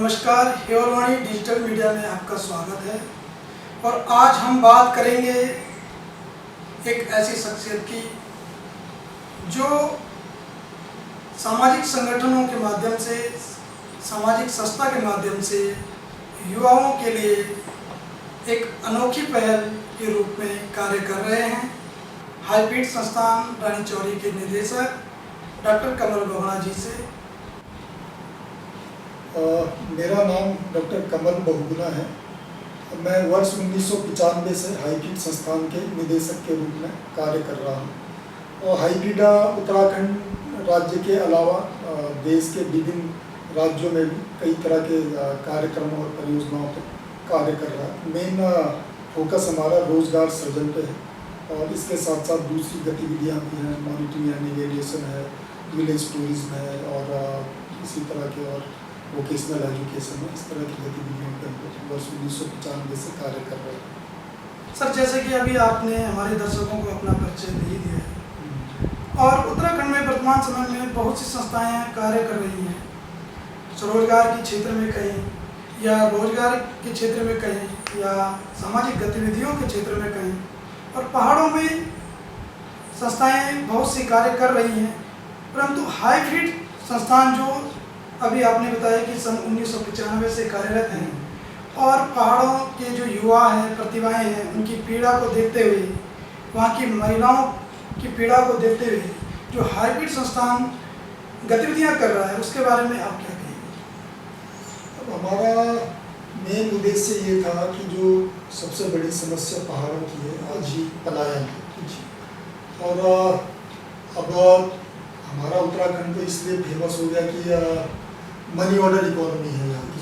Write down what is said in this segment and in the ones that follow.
नमस्कार, हेवलवाणी digital media में आपका स्वागत है। और आज हम बात करेंगे एक ऐसी शख्सियत की जो सामाजिक संगठनों के माध्यम से, सामाजिक संस्था के माध्यम से युवाओं के लिए एक अनोखी पहल के रूप में कार्य कर रहे हैं। हाईपीट संस्थान रानी चौरी के निदेशक डॉक्टर कमल बहुगुणा जी से। मेरा नाम डॉक्टर कमल बहुगुणा है। मैं वर्ष 1995 से हाईपीट संस्थान के निदेशक के रूप में कार्य कर रहा हूँ। और हाईपीटा उत्तराखंड राज्य के अलावा देश के विभिन्न राज्यों में भी कई तरह के कार्यक्रमों और परियोजनाओं पर कार्य कर रहा है। मेन फोकस हमारा रोजगार सृजन पे है और इसके साथ साथ दूसरी गतिविधियाँ भी हैं। मॉनिटरिंग एंड नेविगेशन है, विलेज टूरिज्म है और इसी तरह के और वोकेशनल एजुकेशन है। इस तरह की गतिविधियों पर हम वर्ष 1995 से कार्य कर रहे हैं। सर, जैसे कि अभी आपने हमारे दर्शकों को अपना परिचय दे दिया है और उत्तराखंड में वर्तमान समय में बहुत सी संस्थाएं कार्य कर रही हैं, स्वरोजगार के क्षेत्र में कहीं या रोजगार के क्षेत्र में कहीं या सामाजिक गतिविधियों के क्षेत्र में कहीं, और पहाड़ों में संस्थाएं बहुत सी कार्य कर रही हैं। परंतु हाईपीट संस्थान जो अभी आपने बताया कि सन 1995 से कार्यरत हैं और पहाड़ों के जो युवा हैं, प्रतिभाएं हैं, उनकी पीड़ा को देखते हुए, वहाँ की महिलाओं की पीड़ा को देखते हुए जो हाईपीट संस्थान गतिविधियाँ कर रहा है, उसके बारे में आप क्या कहेंगे? अब हमारा मेन उद्देश्य ये था कि जो सबसे बड़ी समस्या पहाड़ों की है आज ही पलायन है। और अब हमारा उत्तराखंड तो इसलिए फेमस हो गया कि मनी ऑर्डर इकोनॉमी है यहाँ की।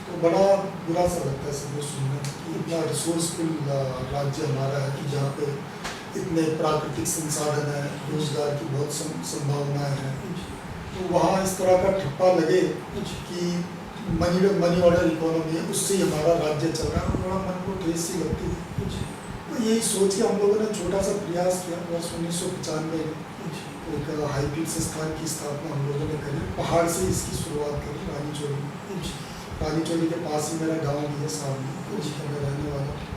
तो बड़ा बुरा सा लगता है सब सुनना कि इतना रिसोर्सफुल राज्य हमारा है कि जहाँ पे इतने प्राकृतिक संसाधन है, रोजगार की बहुत संभावनाएं हैं। तो वहाँ इस तरह का ठप्पा लगे कि मनी ऑर्डर इकोनॉमी है, उससे ही हमारा राज्य चल रहा है। बड़ा मन को ठेस सी लगती थी। तो यही सोच के हम लोगों ने छोटा सा प्रयास किया। वर्ष 1995 में एक हाईपीट संस्थान की स्थापना हम लोगों ने करी। पहाड़ से इसकी शुरुआत करी, रानी चौरी में। रानी चौरी के पास ही मेरा गांव भी है, सामने, जिसका मैं रहने वाला हूँ।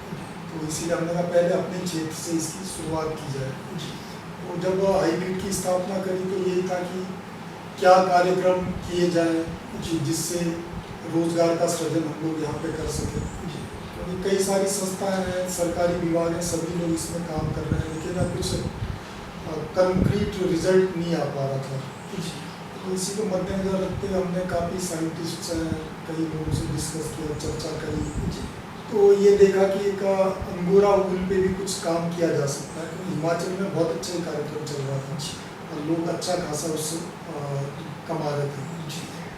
तो इसीलिए हमने कहा पहले अपने क्षेत्र से इसकी शुरुआत की जाए। तो जब हाईपीट की स्थापना करी तो यही था कि क्या कार्यक्रम किए जाएँ जिससे रोजगार का सृजन हम लोग यहाँ पे कर सकें। क्योंकि कई सारी संस्थाएँ हैं, सरकारी विभाग हैं, सभी लोग इसमें काम कर रहे हैं, लेकिन कुछ कंक्रीट रिजल्ट नहीं आ पा रहा था। तो इसी को मद्देनजर रखते हुए हमने काफ़ी साइंटिस्ट हैं, कई लोगों से डिस्कस किया, चर्चा करी। तो ये देखा कि एक अंगूरा ऊल पे भी कुछ काम किया जा सकता है। तो हिमाचल में बहुत अच्छा कार्यक्रम चल रहा था और लोग अच्छा खासा उससे कमा रहे थे।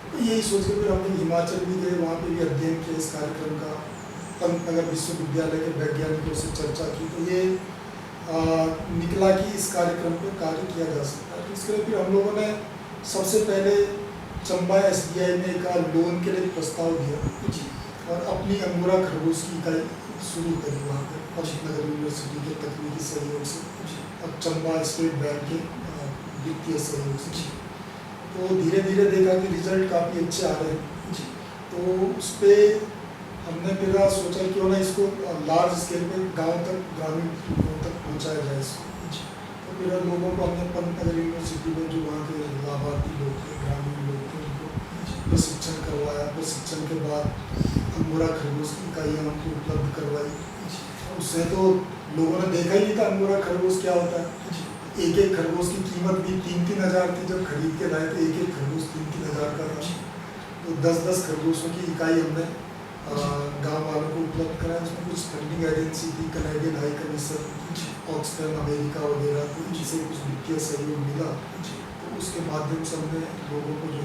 तो यही सोच के फिर हम लोग हिमाचल भी गए, वहाँ पे भी अध्ययन किया इस कार्यक्रम का। पंतनगर विश्वविद्यालय के वैज्ञानिकों से चर्चा की तो ये निकला कि इस कार्यक्रम पर कार्य किया जा सकता है। तो इसके लिए फिर हम लोगों ने सबसे पहले चंबा SBI में एक लोन के लिए प्रस्ताव दिया और अपनी अंगूरा खरगोश की इकाई शुरू करी वहाँ पर पंतनगर यूनिवर्सिटी के तकनीकी सहयोग से और चंबा स्टेट बैंक के वित्तीय सहयोग से। तो धीरे धीरे देखा कि रिजल्ट काफ़ी अच्छे आ रहे हैं। तो उस पर हमने फिर सोचा क्यों ना इसको लार्ज स्केल पे गांव तक, ग्रामीण लोगों तक पहुंचाया जाए इसको। तो फिर लोगों को हमने पंतनगर यूनिवर्सिटी में जो वहाँ के लाभार्थी लोग थे, ग्रामीण लोग थे, उनको प्रशिक्षण करवाया। प्रशिक्षण के बाद अंगूरा खरगोश की इकाइयाँ उनको उपलब्ध करवाई। उससे तो लोगों ने देखा ही नहीं था अंगूरा खरगोश क्या होता है। एक एक खरगोश की कीमत भी 3-3 हज़ार थी। जब खरीद के लाए तो एक एक खरगोश 3-3 हज़ार का था। तो 10-10 खरगोशों की इकाई हमने गांव वालों को उपलब्ध कराया। उसमें कुछ फंडिंग एजेंसी थी, Canadian high commission, Oxfam America वगैरह, तो इनसे कुछ वित्तीय सहयोग मिला। तो उसके माध्यम से हमने लोगों को जो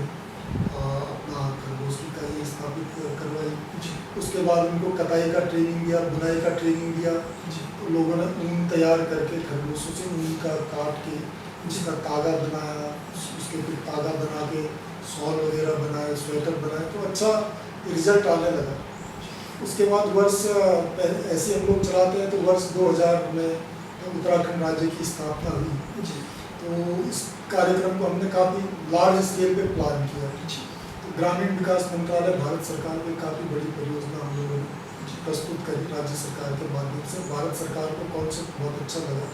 अपना खरगोश की इकाई स्थापित करवाई। उसके बाद उनको कटाई का ट्रेनिंग दिया, बुनाई का ट्रेनिंग दिया। तो लोगों ने ऊन तैयार करके खरगोशों से ऊन का काट के उसका तागा बनाया, उसके फिर तागा बना के शॉल वगैरह बनाए, स्वेटर बनाए। तो अच्छा रिजल्ट आने लगा। उसके बाद वर्ष ऐसे हम लोग चलाते हैं। तो वर्ष 2000 में उत्तराखंड राज्य की स्थापना हुई। तो इस कार्यक्रम को हमने काफ़ी लार्ज स्केल पे प्लान किया। तो ग्रामीण विकास मंत्रालय भारत सरकार में काफ़ी बड़ी परियोजना हम लोगों ने प्रस्तुत करी राज्य सरकार के माध्यम से। भारत सरकार को कॉन्सेप्ट बहुत अच्छा लगा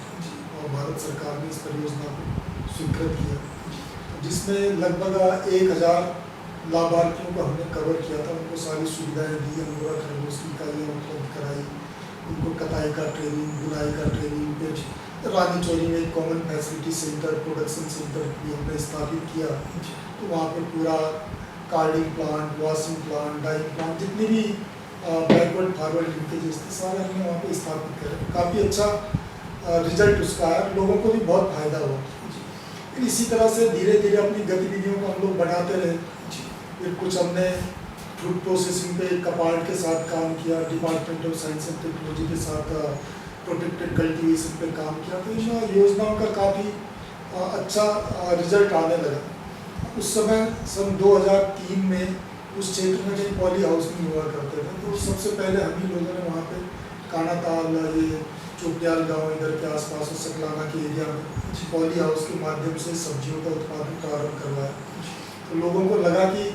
और भारत सरकार ने इस परियोजना को स्वीकृत किया, जिसमें लगभग 1000 लाभार्थियों को हमने कवर किया था। उनको सारी सुविधाएं दी, अंगूरा खरगोश की इकाइयाँ उपलब्ध कराई, उनको कटाई का ट्रेनिंग, बुनाई का ट्रेनिंग, फिर रानी चौरी में एक common facility centre, production centre भी हमने स्थापित किया। तो वहाँ पर पूरा carding plant, washing plant, dyeing plant, जितनी भी बैकवर्ड फॉरवर्ड लिंकेजेस थे सारे हमने वहाँ पे स्थापित करे। काफ़ी अच्छा रिजल्ट उसका है, लोगों को भी बहुत फायदा हुआ। फिर इसी तरह से धीरे धीरे अपनी गतिविधियों को हम लोग बढ़ाते रहे। फिर कुछ हमने फूड प्रोसेसिंग पे कपार्ट के साथ काम किया, department of science and technology के साथ प्रोटेक्टेड कल्टीवेशन पे काम किया। तो इन योजनाओं का काफ़ी अच्छा रिजल्ट आने लगा। उस समय सन 2003 में उस क्षेत्र में कहीं पॉली हाउस नहीं हुआ करते थे, तो सबसे पहले हम ही लोगों ने वहाँ पे कानाताल, ये चोटियाल गांव इधर के आसपास और सकलाना के एरिया में पॉली हाउस के माध्यम से सब्जियों का उत्पादन प्रारंभ करवाया। तो लोगों को लगा कि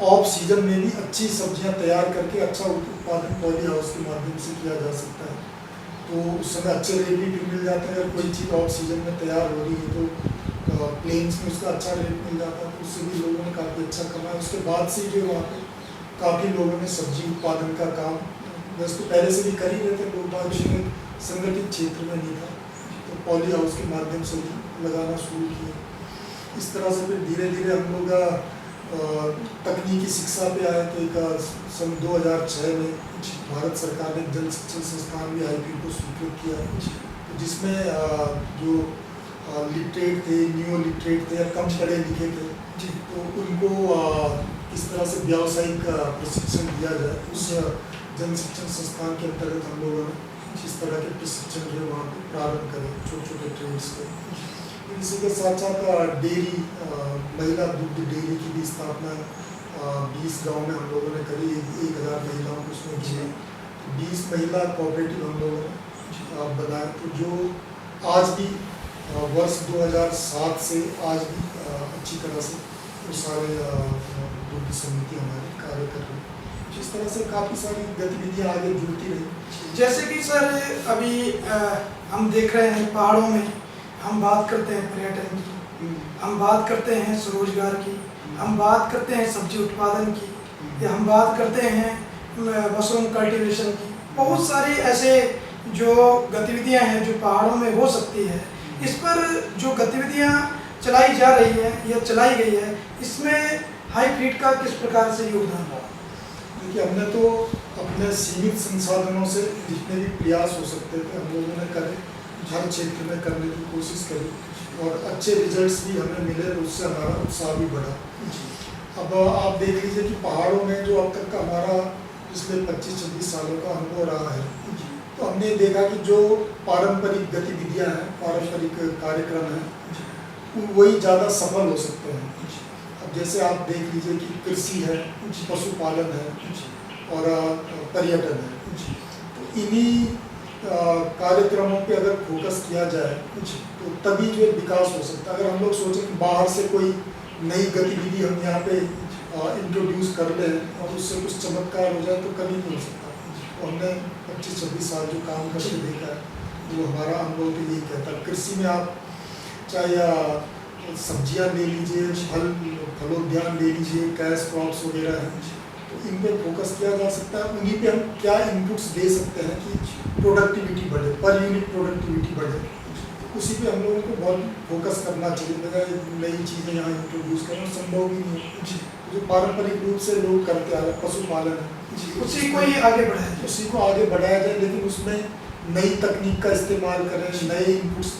ऑफ सीजन में भी अच्छी सब्जियां तैयार करके अच्छा उत्पादन पॉली हाउस के माध्यम से किया जा सकता है। तो उस समय अच्छे रेट भी मिल जाते हैं। अगर कोई चीज़ ऑफ सीजन में तैयार हो रही है तो प्लेन्स में उसका अच्छा रेट मिल जाता है, तो उससे भी लोगों ने काफ़ी अच्छा कमाया। उसके बाद से जो वहाँ पे काफ़ी लोगों ने सब्जी उत्पादन का काम वैसे तो पहले से भी कर ही रहे थे लोग, बाद में संगठित क्षेत्र में नहीं था, तो पॉली हाउस के माध्यम से भी लगाना शुरू किया। इस तरह से फिर धीरे धीरे हम लोग तकनीकी शिक्षा पे आए। तो एक सन 2006 में भारत सरकार ने जल शिक्षण संस्थान भी IPO को स्वीकृत किया, जिसमें जो लिटरेट थे, न्यू लिटरेट थे या कम पढ़े लिखे थे, तो उनको किस तरह से व्यावसायिक प्रशिक्षण दिया जाए, उस जन शिक्षण संस्थान के अंतर्गत हम लोगों ने इस तरह के प्रशिक्षण जो वहाँ पर प्रारंभ करें, छोटे छोटे ट्रेड्स के। इसी के साथ साथ डेयरी, महिला दुग्ध डेयरी की भी स्थापना 20 गाँव में हम लोगों ने करी। 1000 महिलाओं को उसमें किया। 20 महिला कोऑपरेटिव हम लोगों ने बनाए, तो जो आज भी वर्ष 2007 से आज भी अच्छी तरह से वो सारे दुग्ध समिति हमारी कार्य कर रही है। जिस तरह से काफ़ी सारी गतिविधियाँ आगे जुड़ती रही। जैसे कि सर अभी हम देख रहे हैं पहाड़ों में हम बात करते हैं पर्यटन की, हम बात करते हैं स्वरोजगार की, हम बात करते हैं सब्जी उत्पादन की, या हम बात करते हैं मशरूम कल्टीवेशन की। बहुत सारी ऐसे जो गतिविधियां हैं जो पहाड़ों में हो सकती है, इस पर जो गतिविधियां चलाई जा रही है या चलाई गई है, इसमें हाईब्रिड का किस प्रकार से योगदान रहा? देखिए, हमने तो अपने सीमित संसाधनों से जितने भी प्रयास हो सकते थे हम लोगों ने करे, हर क्षेत्र में करने की कोशिश करी और अच्छे रिजल्ट्स भी हमें मिले, उससे हमारा उत्साह भी बढ़ा। अब आप देख लीजिए कि पहाड़ों में जो अब तक का हमारा पिछले 25-26 सालों का अनुभव रहा है, तो हमने देखा कि जो पारंपरिक गतिविधियां हैं, पारंपरिक कार्यक्रम हैं, वही ज़्यादा सफल हो सकते हैं। अब जैसे आप देख लीजिए कि कृषि है, पशुपालन है और पर्यटन है, तो इन्हीं कार्यक्रमों पे अगर फोकस किया जाए तो तभी जो विकास हो सकता है। अगर हम लोग सोचें कि बाहर से कोई नई गतिविधि हम यहाँ पे इंट्रोड्यूस कर लें और उससे कुछ चमत्कार हो जाए तो कभी नहीं हो सकता। तो हमने 25-26 साल जो काम करके देखा है, वो हमारा अनुभव भी यही कहता है। कृषि में आप चाहे सब्जियां ले लीजिए, फलोद्यान ले लीजिए, कैश क्रॉप्स वगैरह हैं, तो इन पे फोकस किया जा सकता है। उन्हीं पे हम क्या इनपुट्स दे सकते हैं कि प्रोडक्टिविटी बढ़े, पर यूनिट प्रोडक्टिविटी बढ़े, तो उसी पे हम लोगों को बहुत फोकस करना चाहिए। बजाय नई चीज़ें यहाँ इंट्रोड्यूस करना संभव भी नहीं है। जो पारंपरिक रूप से लोग करते आ रहे, पशुपालन है, उसी को ही आगे बढ़ाया जाए, उसी को आगे बढ़ाया जाए, लेकिन उसमें नई तकनीक का इस्तेमाल करें, नए इनपुट्स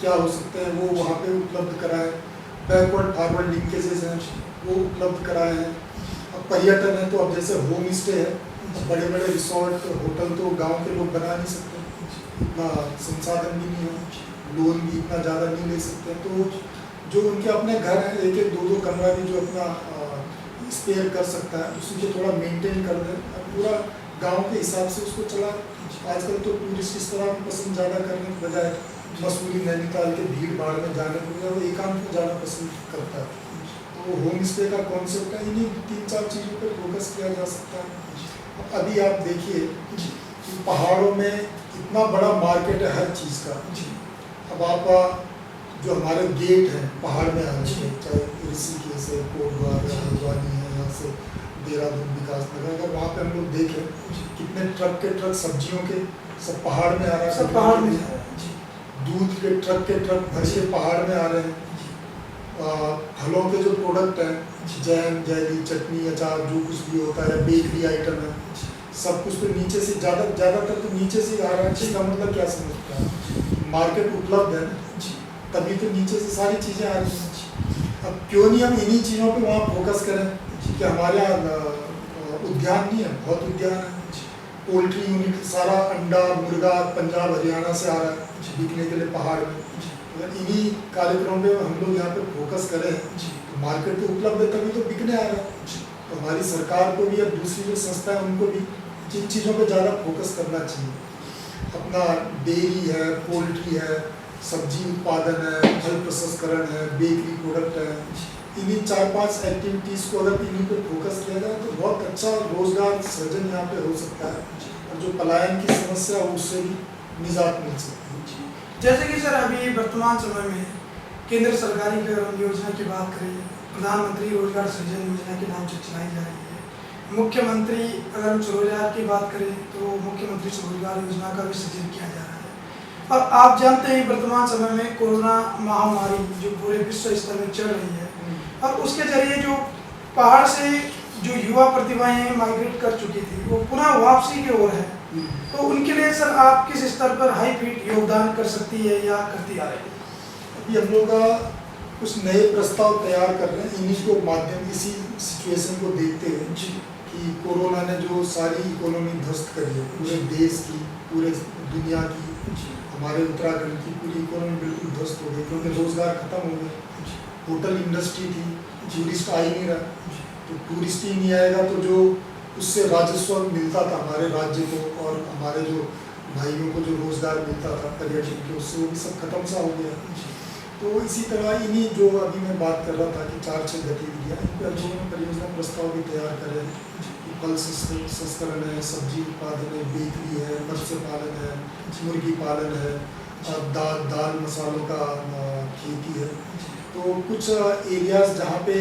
क्या हो सकते हैं वो वहाँ पे उपलब्ध कराएं। बैकवर्ड फॉरवर्ड लिंकेजेस हैं वो उपलब्ध कराए हैं। अब पर्यटन है तो अब जैसे होम स्टे है, बड़े बड़े रिसोर्ट होटल तो गांव के लोग बना नहीं सकते, इतना संसाधन भी नहीं है, लोन भी इतना ज़्यादा नहीं ले सकते। तो जो उनके अपने घर हैं, 1-1, 2-2 कमरा भी जो अपना स्पेयर कर सकता है, उसी को थोड़ा मेंटेन कर दें, पूरा गांव के हिसाब से उसको चला। आजकल तो टूरिस्ट इस तरह पसंद ज़्यादा करने के बजाय मसूरी नैनीताल के भीड़ भाड़ में जाने को वो एकांत में जाना पसंद करता है। तो तो होम स्टे का कॉन्सेप्ट है, इन्हीं 3-4 चीज़ों पर फोकस किया जा सकता है। अभी आप देखिए कि पहाड़ों में इतना बड़ा मार्केट है हर चीज़ का। अब आप जो हमारे गेट हैं पहाड़ में आ रहे हैं, चाहे ऋषिकेश है, कोटद्वार है, हल्द्वानी है, यहाँ से देहरादून विकास नगर, अगर वहाँ पे हम लोग देखें कितने ट्रक के ट्रक सब्जियों के सब पहाड़ में आ रहे हैं, सब पहाड़ में दूध के ट्रक भर के पहाड़ में आ रहे हैं। फलों के जो प्रोडक्ट हैं, जैम, जेली, चटनी, अचार, जो कुछ भी होता है, बेकरी आइटम है, सब कुछ तो नीचे से ज़्यादातर तो नीचे से आ रहा है। इसका मतलब क्या समझता है, मार्केट उपलब्ध है तभी तो नीचे से सारी चीज़ें आ रही हैं। अब क्यों नहीं हम इन्हीं चीज़ों पे वहाँ फोकस करें कि हमारे यहाँ उद्यान नहीं है, बहुत उद्यान है, पोल्ट्री यूनिट, सारा अंडा मुर्गा पंजाब हरियाणा से आ रहा है बिकने के लिए पहाड़ में। अगर इन्हीं कार्यक्रमों पे हम लोग यहाँ पे फोकस करें तो मार्केट तो उपलब्ध है तभी तो बिकने आ रहा है। तो हमारी सरकार को भी, अब दूसरी जो संस्था है उनको भी जिन चीज़ों पे ज़्यादा फोकस करना चाहिए। अपना डेयरी है, पोल्ट्री है, सब्जी उत्पादन है, फल प्रसंस्करण है, बेकरी प्रोडक्ट है, इन्हीं 4-5 एक्टिविटीज़ को अगर इन्हीं पे फोकस किया जाए तो बहुत अच्छा रोजगार सृजन यहाँ पे हो सकता है और जो पलायन की समस्या है उससे भी निजात मिल सकती है। जैसे कि सर अभी वर्तमान समय में केंद्र सरकारी योजना की बात करें, प्रधानमंत्री रोजगार सृजन योजना के नाम से चलाई जा रही है। मुख्यमंत्री, अगर हम स्वरोजगार की बात करें तो मुख्यमंत्री स्वरोजगार योजना का भी सृजन किया जा रहा है। और आप जानते हैं वर्तमान समय में कोरोना महामारी जो पूरे विश्व स्तर में चल रही है और उसके जरिए जो पहाड़ से जो युवा प्रतिभाएं माइग्रेट कर चुकी थी वो पुनः वापसी की ओर है, तो उनके लिए सर आप किस स्तर पर हाई फीट योगदान कर सकती है या करती आ रही है? अभी हम लोग कुछ नए प्रस्ताव तैयार कर रहे हैं इन्हीं को माध्यम, इसी सिचुएशन को देखते हुए कि कोरोना ने जो सारी इकोनॉमी ध्वस्त करी है पूरे देश की, पूरे दुनिया की, हमारे उत्तराखंड की पूरी इकोनॉमी बिल्कुल ध्वस्त हो गई क्योंकि रोजगार खत्म हो गए। होटल इंडस्ट्री थी, टूरिस्ट आ ही नहीं रहा, तो टूरिस्ट ही नहीं आएगा तो जो उससे राजस्व मिलता था हमारे राज्य को और हमारे जो भाइयों को जो रोजगार मिलता था पर्यटन के, उससे वो भी सब खत्म सा हो गया। तो इसी तरह इन्हीं जो अभी मैं बात कर रहा था कि 4-6 गतिविधियाँ, इन पर जो परियोजना प्रस्ताव भी तैयार करें। फल संस्करण है, सब्जी उत्पादन है, बेकरी है, मत्स्य पालन है, मुर्गी पालन है, दाल मसालों का खेती है। तो कुछ एरियाज जहाँ पे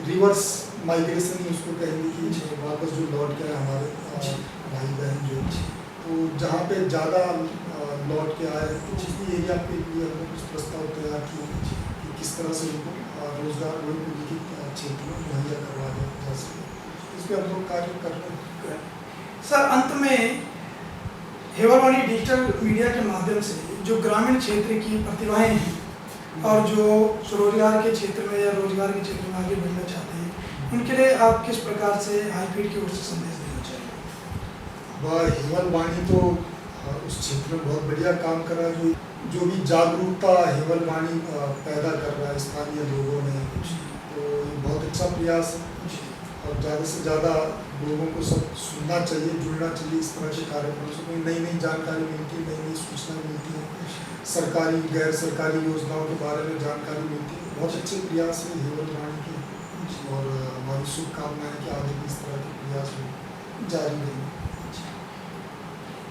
रिवर्स माइग्रेशन ही उसको कहेंगे कि वापस जो लौट के आए हमारे भाई बहन जो, तो जहाँ पे ज़्यादा लौट के आए तो उसी एरिया के लिए हमने कुछ प्रस्ताव तैयार किए कि किस तरह से उनको रोजगार के क्षेत्र में मुहैया करवाया जा सके। इस पर हम लोग कार्य कर रहे हैं। सर अंत में हेवलवाणी डिजिटल मीडिया के माध्यम से जो ग्रामीण क्षेत्र की प्रतिभाएं हैं और जो स्वरोजगार के क्षेत्र में या रोजगार के क्षेत्र में आगे बढ़ना चाहते हैं, उनके लिए आप किस प्रकार से हाई फीड की ओर से संदेश देना चाहिए? हेवलवाणी तो उस क्षेत्र में बहुत बढ़िया काम कर रहा है। जो भी जागरूकता हेवलवाणी पैदा कर रहा है स्थानीय लोगों में, तो ये बहुत अच्छा प्रयास है और ज़्यादा से ज़्यादा लोगों को सब सुनना चाहिए, जुड़ना चाहिए इस तरह के कार्यक्रमों से। कोई नई नई जानकारी मिलती है, नई नई सूचना मिलती है, सरकारी गैर सरकारी योजनाओं के बारे में जानकारी मिलती है। बहुत अच्छे प्रयास है हेवलवाणी के और हमारी शुभकामनाएं कि आगे भी इस तरह के प्रयास जारी रहेंगे।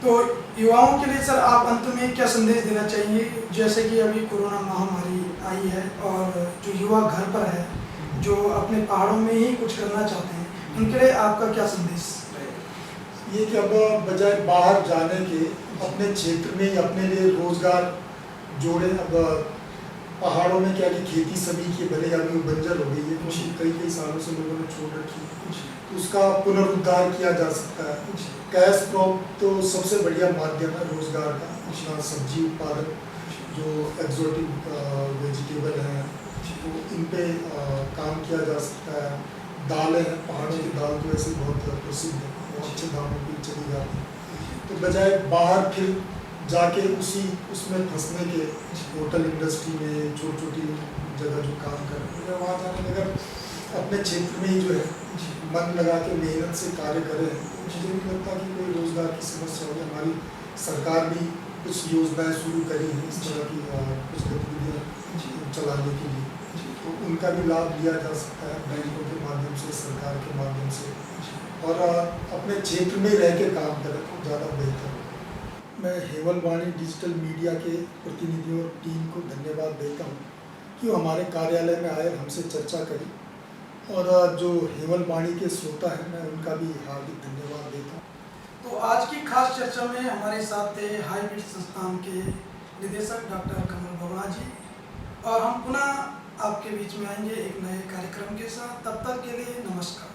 तो युवाओं के लिए सर आप अंत में क्या संदेश देना चाहिए? जैसे कि अभी कोरोना महामारी आई है और जो युवा घर पर है, जो अपने पहाड़ों में ही कुछ करना चाहते हैं, उनके लिए आपका क्या संदेश रहेगा? ये कि अब बजाय बाहर जाने के अपने क्षेत्र में ही अपने लिए रोजगार जोड़ें। अब पहाड़ों में क्या कि खेती सभी की भले अभी बंजर हो गई है क्योंकि कई सालों से लोगों ने छोड़ रखी है, तो उसका पुनरुद्धार किया जा सकता है। कैश क्रॉप तो सबसे बढ़िया माध्यम है रोजगार का। अपना सब्जी उत्पादन, जो एक्जोटिक वेजिटेबल हैं, तो इन पे काम किया जा सकता है। दालें हैं, पहाड़ों की दाल तो ऐसे बहुत प्रसिद्ध है, बहुत अच्छे दामों पर चली जाती है। तो बजाय बाहर फिर जाके उसमें फंसने के, होटल इंडस्ट्री में छोटी छोटी जगह जो काम कर रहे हैं वहाँ जाने के अगर अपने क्षेत्र में ही जो है मन लगा के मेहनत से कार्य करें, मुझे नहीं लगता कि कोई रोजगार की समस्या होगी। हमारी सरकार भी कुछ योजनाएं शुरू करी हैं इस तरह की कुछ गतिविधियाँ चलाने के लिए, तो उन उनका भी लाभ लिया जा सकता है बैंकों के माध्यम से, सरकार के माध्यम से, और अपने क्षेत्र में रह के काम करें तो ज़्यादा बेहतर होगा। मैं हेमलवाणी डिजिटल मीडिया के प्रतिनिधियों और टीम को धन्यवाद देता हूँ कि वो हमारे कार्यालय में आए, हमसे चर्चा करी, और जो हेमलवाणी के श्रोता हैं मैं उनका भी हार्दिक धन्यवाद देता हूँ। तो आज की खास चर्चा में हमारे साथ थे हाईब्रिड संस्थान के निदेशक डॉक्टर कमल बोगड़ा जी, और हम पुनः आपके बीच में आएंगे एक नए कार्यक्रम के साथ। तब तक के लिए नमस्कार।